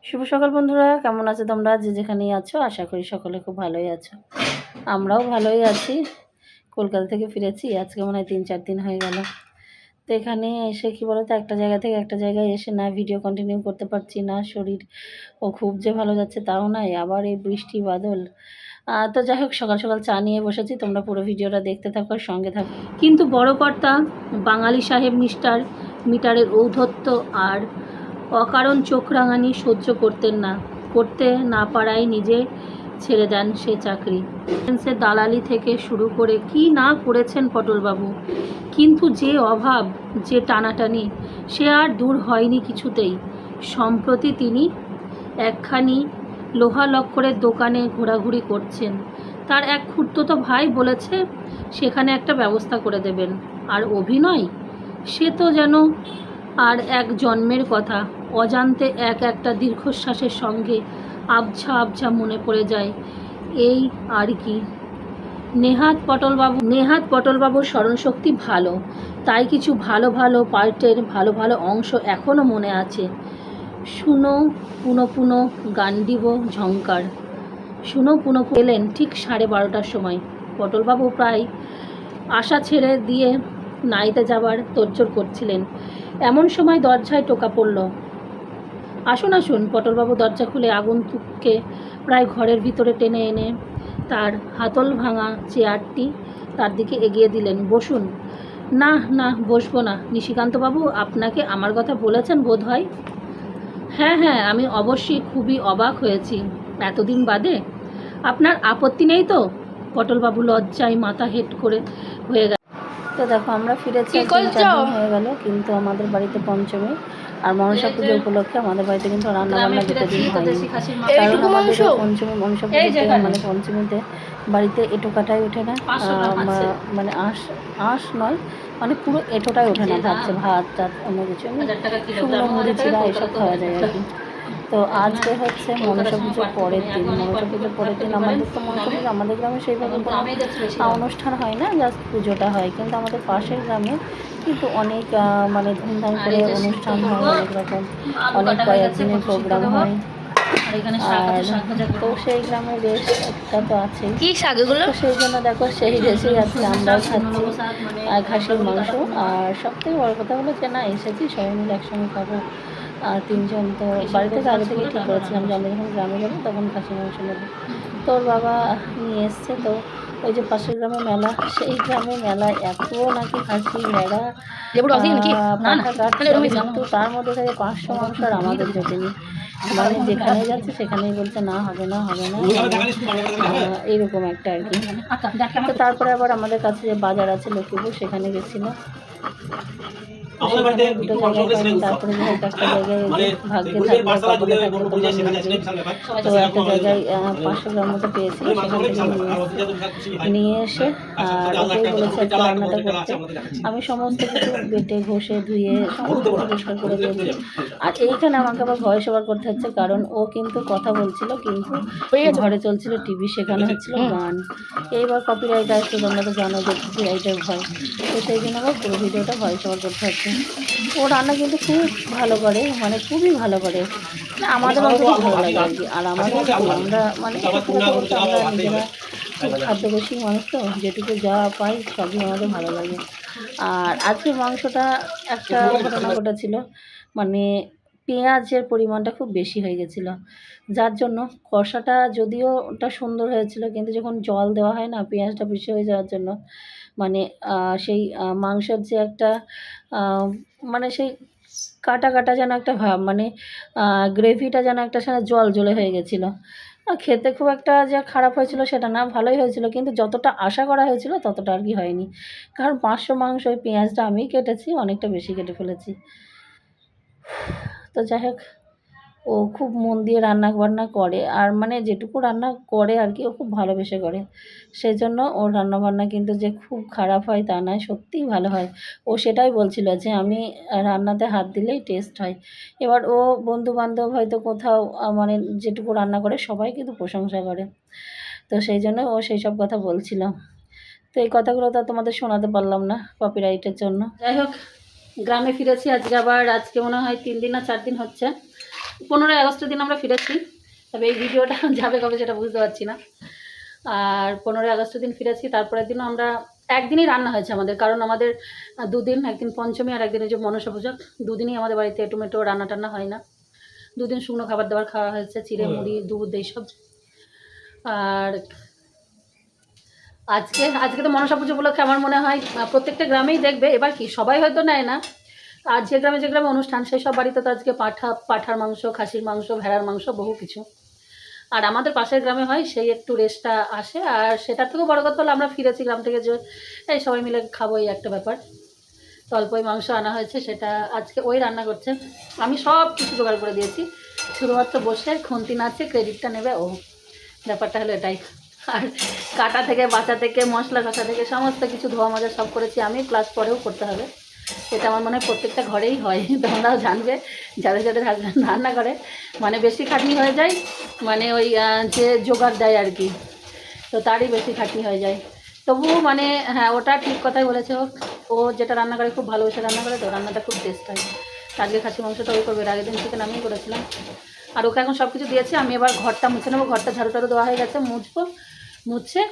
শুভ সকাল বন্ধুরা, কেমন আছো তোমরা? যে যেখানেই আছো আশা করি সকলে খুব ভালোই আছো। আমরাও ভালোই আছি। কলকাতা থেকে ফিরেছি আজকে মনে হয় 3-4 দিন হয়ে গেল। তো এখানে এসে কী বলো তো, একটা জায়গা থেকে একটা জায়গায় এসে না ভিডিও কন্টিনিউ করতে পারছি না। শরীর ও খুব যে ভালো যাচ্ছে তাও নয়, আবার এই বৃষ্টি বাদল। তো যাই হোক, সকাল সকাল চা নিয়ে বসেছি, তোমরা পুরো ভিডিওটা দেখতে থাকো, সঙ্গে থাকো। কিন্তু বড় কর্তা বাঙালি সাহেব মিটারের ঔদ্ধত্য আর অকারণ চোখ রাঙানি সহ্য করতে না পারায় নিজে ছেড়ে দেন সে চাকরি। দালালি থেকে শুরু করে কি না করেছেন পটলবাবু, কিন্তু যে অভাব, যে টানাটানি, সে আর দূর হয়নি কিছুতেই। সম্প্রতি তিনি একখানি লোহা লক্করের দোকানে ঘোরাঘুরি করছেন। তার এক খুড়তুতো ভাই বলেছে সেখানে একটা ব্যবস্থা করে দেবেন। আর অভিনয়, সে তো যেন আর এক জন্মের কথা। অজান্তে একটা দীর্ঘশ্বাসের সঙ্গে আবঝা আবঝা মনে পড়ে যায়, এই আর কি। নেহাত পটলবাবুর স্মরণশক্তি ভালো, তাই কিছু ভালো ভালো পার্টের ভালো ভালো অংশ এখনও মনে আছে। শুনো পুনো পুনো গান্ডিব ঝঙ্কার। এলেন ঠিক 12:30টার সময়। পটলবাবু প্রায় আশা ছেড়ে দিয়ে নাইতে যাবার তোড়জোড় করছিলেন, এমন সময় দরজায় টোকা পড়ল। আসুন আসুন। পটলবাবু দরজা খুলে আগন্তুককে প্রায় ঘরের ভিতরে টেনে এনে তার হাতল ভাঙা চেয়ারটি তার দিকে এগিয়ে দিলেন। বসুন। না না, বসবো না। নিশিকান্তবাবু আপনাকে আমার কথা বলেছেন বোধ হয়। হ্যাঁ হ্যাঁ, আমি অবশ্যই খুবই অবাক হয়েছি এতদিন বাদে। আপনার আপত্তি নেই তো? পটলবাবু লজ্জায় মাথা হেট করে হয়ে গেল। তো দেখো, আমরা ফিরেছি 3-4 দিন হয়ে গেল, কিন্তু আমাদের বাড়িতে পঞ্চমী আর মনসা পুজো উপলক্ষে আমাদের বাড়িতে কিন্তু রান্নাবান্না দুটো দিন হয়নি। কারণ আমাদের পঞ্চমী মনসা পুজোতে মানে পঞ্চমীতে বাড়িতে এঁটো কাটাই ওঠে না, মানে আঁশ নয়, মানে পুরো এঁটোটাই ওঠে না। ভাত টাত অন্য কিছু শুকনো মুড়ি চিড়া এসব খাওয়া যায় আর কি। তো আজকে হচ্ছে মনসা পুজোর পরের দিন। আমাদের তো মনসা পুজো আমাদের গ্রামে সেইভাবে কোনো অনুষ্ঠান হয় না, জাস্ট পুজোটা হয়। কিন্তু আমাদের পাশের গ্রামে কিন্তু অনেক মানে ধুমধাম করে অনুষ্ঠান হয়, অনেক রকম, অনেক কয়েকদিনের প্রোগ্রাম হয়। আর তো সেই গ্রামে রেস একটা তো আছেই, কি শাকগুলো, তো সেই জন্য দেখো সেই রেসেই আজকে আমরাও খাচ্ছি খাসির মাংস। আর সবথেকে বড় কথা হলো যে না, এসেছি সবাই মিলে একসঙ্গে খাবো। 3জন তো বাড়িতে আগে থেকে ঠিক করেছিলাম যে আমরা যখন গ্রামে যাবো তখন খাসির মাংস নেবো। তোর বাবা নিয়ে এসছে। তো ওই যে পাশের গ্রামে মেলা, সেই গ্রামে মেলায় এত নাকি খাসি মেলা কিন্তু তার মধ্যে থেকে 500 মাংস আর আমাদের জোটেনি। মানে যেখানে যাচ্ছে সেখানেই বলছে না হবে না হবে না, এইরকম একটা আর কি। তো তারপরে আবার আমাদের কাছে যে বাজার আছে লক্ষ্মীপুর, সেখানে গেছিলাম। দুটো জায়গায় তারপরে একটা জায়গায় ভাগ্যে থাকলে তো একটা জায়গায় 500 গ্রাম মতো পেয়েছি, সেখান থেকে নিয়ে এসে আর ওকেই বলেছে একটা রান্নাটা করতে। আমি সমস্ত কিছু বেটে ঘষে ধুয়ে সমস্ত পরিষ্কার করে দিয়েছি। আর এইখানে আমাকে আবার ভয়েস ওভার করতে হচ্ছে, কারণ ও কিন্তু কথা বলছিল, কিন্তু ঘরে চলছিল টিভি, সেখানে হচ্ছিল গান। এইবার কপিরাইট আসছে, তোমরা তো জানো যে কপিরাইটের ভয়, তো সেই জন্য আবার পুরো ভিডিওটা ভয়েস ওভার করতে হচ্ছে। ও রান্না কিন্তু খুব ভালো করে, মানে খুবই ভালো করে, আমাদের অন্তত ভালো লাগে আর কি। আর আমাদের আমরা মানে সত্যি কথা বলতে আমরা নিজেরা খুব খাদ্যবেশী মানুষ, তো যেটুকু যা পাই সবই আমাদের ভালো লাগে। আর আজকে মাংসটা একটা ঘটনা ঘটেছিল, মানে পেঁয়াজের পরিমাণটা খুব বেশি হয়ে গেছিলো, যার জন্য কষাটা যদিও ওটা সুন্দর হয়েছিল, কিন্তু যখন জল দেওয়া হয় না পেঁয়াজটা বেশি হয়ে যাওয়ার জন্য, মানে সেই মাংসের যে একটা মানে সেই কাটা কাটা যেন একটা ভাব, মানে গ্রেভিটা যেন একটা জল জলে হয়ে গেছিলো। খেতে খুব একটা যে খারাপ হয়েছিল সেটা না, ভালোই হয়েছিল, কিন্তু যতটা আশা করা হয়েছিল ততটা আর কি হয়নি। কারণ 500 মাংস ওই পেঁয়াজটা আমিই কেটেছি, অনেকটা বেশি কেটে ফেলেছি। তো যাই হোক, ও খুব মন দিয়ে রান্না বান্না করে, আর মানে যেটুকু রান্না করে আর কি ও খুব ভালোবেসে করে, সেই জন্য ওর রান্নাবান্না কিন্তু যে খুব খারাপ হয় তা নয়, সত্যিই ভালো হয়। ও সেটাই বলছিল যে আমি রান্নাতে হাত দিলেই টেস্ট হয়। এবার ও বন্ধুবান্ধব হয়তো কোথাও মানে যেটুকু রান্না করে সবাই কিন্তু প্রশংসা করে, তো সেই জন্য ও সেই সব কথা বলছিল। তো এই কথাগুলো তো তোমাদের শোনাতে পারলাম না কপিরাইটের জন্য। যাই হোক, গ্রামে ফিরেছি আজকে, আবার আজকে মনে হয় 3 দিন না 4 দিন হচ্ছে। 15ই আগস্টের দিন আমরা ফিরেছি, তবে এই ভিডিওটা যাবে কবে সেটা বুঝতে পারছি না। আর 15ই আগস্টের দিন ফিরেছি, তারপরের দিনও আমরা একদিনই রান্না হয়েছে আমাদের, কারণ আমাদের দুদিন, একদিন পঞ্চমী আর একদিন যে মনসা পূজা, দুদিনই আমাদের বাড়িতে টমেটো রান্না টান্না হয় না, দুদিন শুকনো খাবার দাবার খাওয়া হয়েছে, চিড়ে মুড়ি দুধ এইসব। আর আজকে তো মনসা পুজো উপলক্ষে আমার মনে হয় প্রত্যেকটা গ্রামেই দেখবে, এবার কি সবাই হয়তো নেয় না, আর যে গ্রামে অনুষ্ঠান সেই সব বাড়িতে তো আজকে পাঠার মাংস, খাসির মাংস, ভেড়ার মাংস, বহু কিছু। আর আমাদের পাশের গ্রামে হয়, সেই একটু রেস্টটা আসে। আর সেটার থেকেও বড় কথা হলো আমরা ফিরেছি গ্রাম থেকে, যে এই সবাই মিলে খাবো, এই একটা ব্যাপার। তো অল্পই মাংস আনা হয়েছে, সেটা আজকে ওই রান্না করছে। আমি সব কিছু জোগাড় করে দিয়েছি, শুধুমাত্র বসে খুন্তি নাচে ক্রেডিটটা নেবে ও, ব্যাপারটা হলো এটাই। আর কাটা থেকে বাছা থেকে মশলা কষা থেকে সমস্ত কিছু ধোয়া মাজা সব করেছি আমি, প্লাস পরেও করতে হবে। এটা আমার মনে হয় প্রত্যেকটা ঘরেই হয়, তোমরাও জানবে যাদের যাদের হাজব্যান্ড রান্না করে, মানে বেশি খাটনি হয়ে যায়, মানে ওই যে জোগাড় দেয় আর কি, তো তারই বেশি খাটনি হয়ে যায়। তবুও মানে হ্যাঁ, ওটা ঠিক কথাই বলেছে, ও যেটা রান্না করে খুব ভালোবেসে রান্না করে, তো রান্নাটা খুব টেস্ট হয়। আজকে খাসি মাংসটা ওই করবে, আগের দিন চিকেন আমিই করেছিলাম। আর ওকে এখন সব কিছু দিয়েছি, আমি এবার ঘরটা মুছে নেবো, ঘরটা ঝাড়ু টাড়ু দেওয়া হয়ে গেছে, মুছে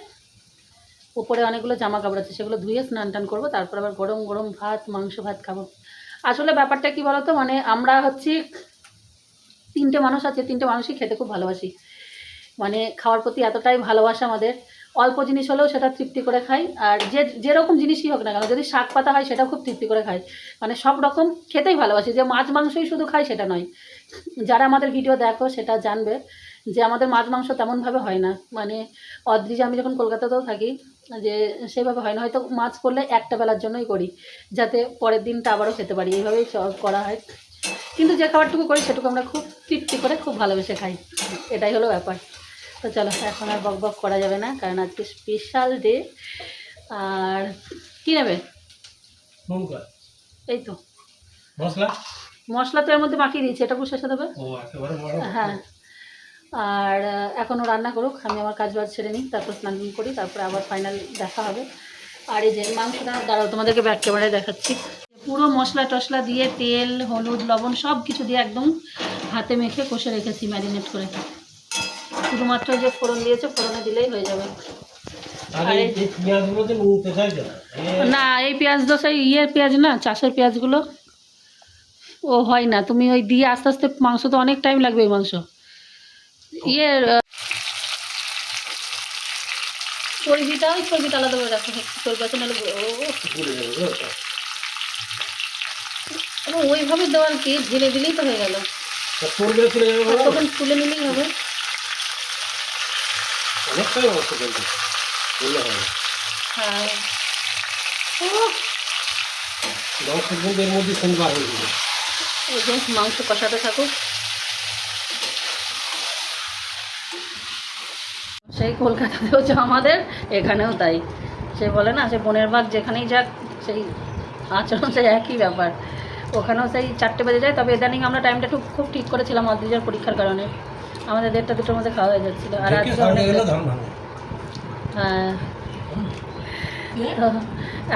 উপরে অনেকগুলো জামা কাপড় আছে, সেগুলো ধুয়ে স্নান টান করবো, তারপর আবার গরম গরম ভাত, মাংস ভাত খাবো। আসলে ব্যাপারটা কি বলতো, মানে আমরা হচ্ছি 3টে মানুষ আছে, 3টে মানুষই খেতে খুব ভালোবাসি, মানে খাওয়ার প্রতি এতটাই ভালোবাসা আমাদের, অল্প জিনিস হলেও সেটা তৃপ্তি করে খাই। আর যেরকম জিনিসই হোক না কেন, যদি শাক পাতা হয় সেটাও খুব তৃপ্তি করে খাই, মানে সব রকম খেতেই ভালোবাসি। যে মাছ মাংসই শুধু খাই সেটা নয়, যারা আমাদের ভিডিও দেখো সেটা জানবে যে আমাদের মাছ মাংস তেমনভাবে হয় না, মানে অদ্রিজা আমি যখন কলকাতাতেও থাকি, যে সেভাবে হয় না, হয়তো মাছ করলে একটা বেলার জন্যই করি, যাতে পরের দিনটা আবারও খেতে পারি, এইভাবেই করা হয়। কিন্তু যে খাবারটুকু করি সেটুকু আমরা খুব তৃপ্তি করে খুব ভালোবেসে খাই, এটাই হলো ব্যাপার। তো চলো, এখন আর বক করা যাবে না, কারণ আজকে স্পেশাল ডে। আর কী নেবে? এই তো মশলা তো এর মধ্যে মাখিয়ে দিয়েছি, এটা শেষে দেবে। হ্যাঁ, আর এখনও রান্না করুক, আমি আমার কাজ বাজ ছেড়ে নিই, তারপর স্নান করি, তারপরে আবার ফাইনাল দেখা হবে। আর এই যে মাংসটা, দাঁড়াও তোমাদেরকে ব্যাক ক্যামেরায় দেখাচ্ছি, পুরো মশলা টশলা দিয়ে তেল হলুদ লবণ সব কিছু দিয়ে একদম হাতে মেখে কষে রেখেছি, ম্যারিনেট করে। শুধুমাত্র যে ফোড়ন দিয়েছে, ফোড়নে দিলেই হয়ে যাবে। না, এই পেঁয়াজ তো সেই পেঁয়াজ না, চাষের পেঁয়াজগুলো, ও হয় না, তুমি ওই দিয়ে আস্তে আস্তে, মাংস তো অনেক টাইম লাগবে, এই মাংস চর্বিটা আলাদা করে রাখো, চর্বি আছে নাহলে ওইভাবে দেওয়ার কি, ঢেলে দিলেই তো হয়ে গেল, তখন তুলে নিলেই হবে। হ্যাঁ, এই যে মাংস কষাতে থাকুক। সেই কলকাতাতেও যা আমাদের, এখানেও তাই, সে বলে না, সে বোনের ভাগ যেখানেই যাক, সেই আচরণ সেই একই ব্যাপার, ওখানেও সেই 4টে বেজে যায়। তবে ইদানিং আমরা টাইমটা খুব ঠিক করেছিলাম, অদ্রিজার পরীক্ষার কারণে আমাদের 1টা 2টোর মধ্যে খাওয়া হয়ে যাচ্ছিলো। আর আজকে হ্যাঁ,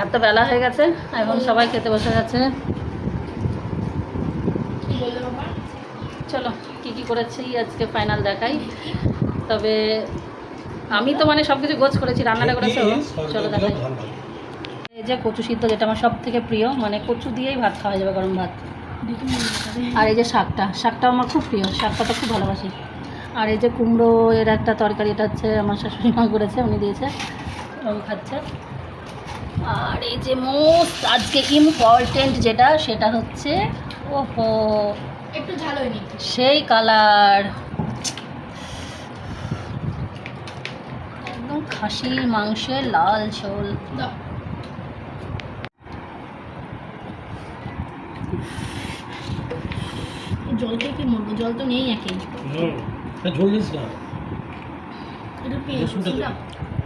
এত বেলা হয়ে গেছে, এখন সবাই খেতে বসে গেছে। চলো কী করেছি আজকে ফাইনাল দেখাই। তবে আমি তো মানে সব কিছু গোছ করেছি, রান্নাটা করেছে ও, চলো দেখাই। এই যে কচু সিদ্ধ, যেটা আমার সব থেকে প্রিয়, মানে কচু দিয়েই ভাত খাওয়া যাবে, গরম ভাত। আর এই যে শাকটা আমার খুব প্রিয়, শাকটা তো খুব ভালোবাসি। আর এই যে কুমড়ো এর একটা তরকারি, এটা হচ্ছে আমার শাশুড়ি মা করেছে, উনি দিয়েছে, উনি খাচ্ছে। আর এই যে মোস্ট আজকে ইম্পর্টেন্ট যেটা, সেটা হচ্ছে ওহো, একটু ঝাল হয়নি, সেই কালার, একদম খাসির মাংসের লাল ঝোল। জলকে কি মরবো, জল তো নেই, একই ঝোল দিস না।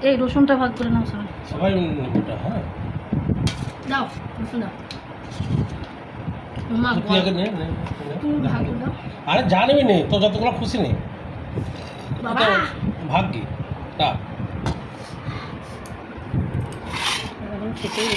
এই রসুনটা ভাগ করে নাও সবাই, হ্যাঁ দাও, রসুন দাও। আরে জানবি নেই তো, যতগুলো খুশি নেই ভাগ্যি খেতেই